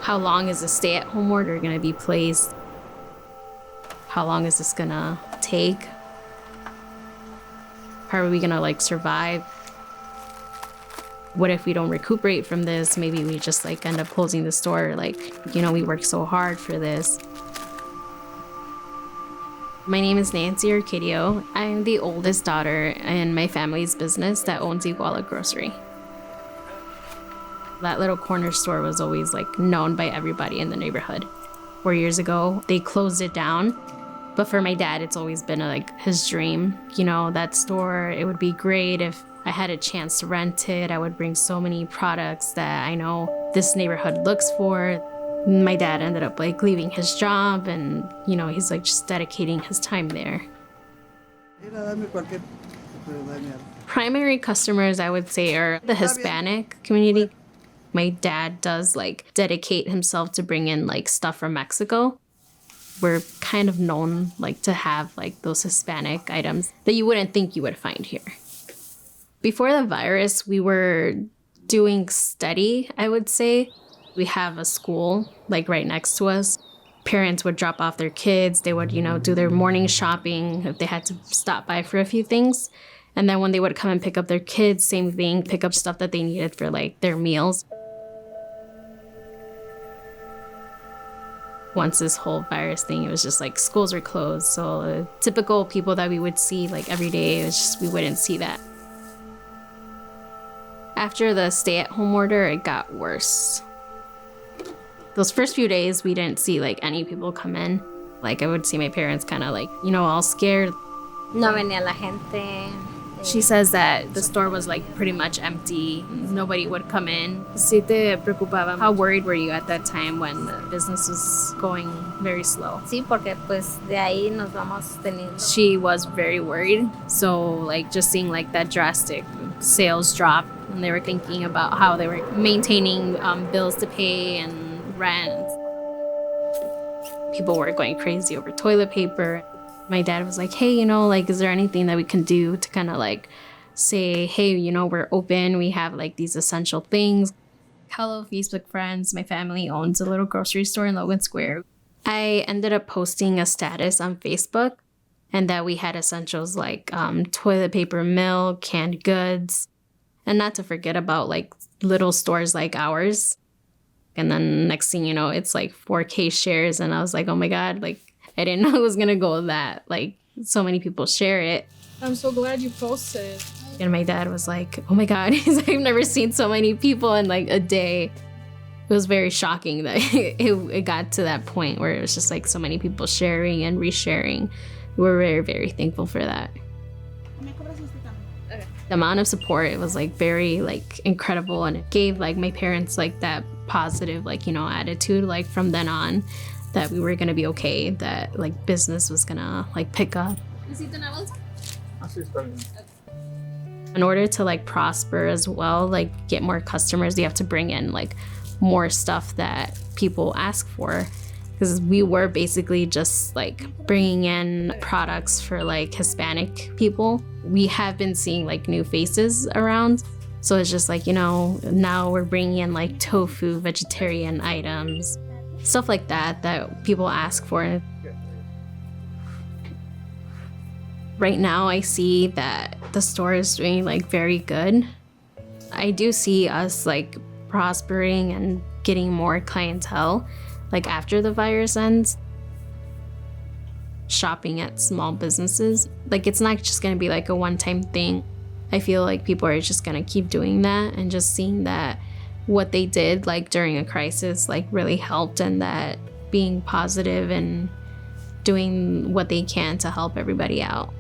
How long is the stay-at-home order gonna be placed? How long is this gonna take? How are we gonna like survive? What if we don't recuperate from this? Maybe we just like end up closing the store. Like, we worked so hard for this. My name is Nancy Arcadio. I'm the oldest daughter in my family's business that owns Iguala Grocery. That little corner store was always like known by everybody in the neighborhood. 4 years ago, they closed it down. But for my dad, it's always been like his dream. That store, it would be great if I had a chance to rent it. I would bring so many products that I know this neighborhood looks for. My dad ended up like leaving his job and, he's like just dedicating his time there. Primary customers, I would say, are the Hispanic community. My dad does like dedicate himself to bring in like stuff from Mexico. We're kind of known like to have like those Hispanic items that you wouldn't think you would find here. Before the virus, we were doing steady, I would say. We have a school like right next to us. Parents would drop off their kids. They would, do their morning shopping if they had to stop by for a few things. And then when they would come and pick up their kids, same thing, pick up stuff that they needed for like their meals. Once this whole virus thing, it was just like schools were closed. So typical people that we would see like every day, it was just, we wouldn't see that. After the stay-at-home order, it got worse. Those first few days, we didn't see like any people come in. Like I would see my parents kind of like, all scared. No venía la gente. She says that the store was like pretty much empty. Nobody would come in. ¿Sí te preocupaba? How worried were you at that time when the business was going very slow? Sí, porque pues de ahí nos vamos teniendo. She was very worried. So like just seeing like that drastic sales drop, and they were thinking about how they were maintaining bills to pay and rent. People were going crazy over toilet paper. My dad was like, hey, is there anything that we can do to kind of like say, hey, we're open. We have like these essential things. Hello, Facebook friends. My family owns a little grocery store in Logan Square. I ended up posting a status on Facebook and that we had essentials like toilet paper, milk, canned goods, and not to forget about like little stores like ours. And then next thing you know, it's like 4K shares. And I was like, oh my God, like, I didn't know it was gonna go that. Like, so many people share it. I'm so glad you posted. And my dad was like, oh my God, I've never seen so many people in like a day. It was very shocking that it got to that point where it was just like so many people sharing and resharing. We're very, very thankful for that. Okay. The amount of support, it was like very like incredible, and it gave like my parents like that positive like, attitude like from then on, that we were gonna be okay, that like business was gonna like pick up. In order to like prosper as well, like get more customers, you have to bring in like more stuff that people ask for. Because we were basically just like bringing in products for like Hispanic people. We have been seeing like new faces around. So it's just like, now we're bringing in like tofu, vegetarian items, stuff like that people ask for. Right now, I see that the store is doing like very good. I do see us like prospering and getting more clientele like after the virus ends. Shopping at small businesses, like it's not just gonna be like a one-time thing. I feel like people are just gonna keep doing that and just seeing that what they did like during a crisis like really helped, and that being positive and doing what they can to help everybody out.